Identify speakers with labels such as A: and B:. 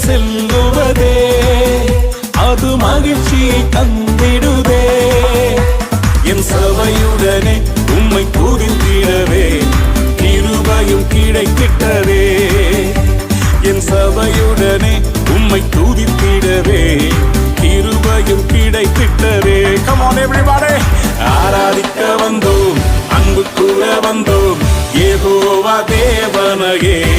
A: செல்லுவதே அது மகிழ்ச்சியை தந்திடுதே. என் சபையுடனே உம்மை துதித்திடவே கிருபையும் கிடைத்திட்டதே. என் சபையுடனே உம்மை துதித்திடவே கிருபையும் கிடைத்திட்டதே. Come on everybody, ஆராதிக்க வந்தோம், அன்பு கூற வந்தோம், யெகோவா தேவனையே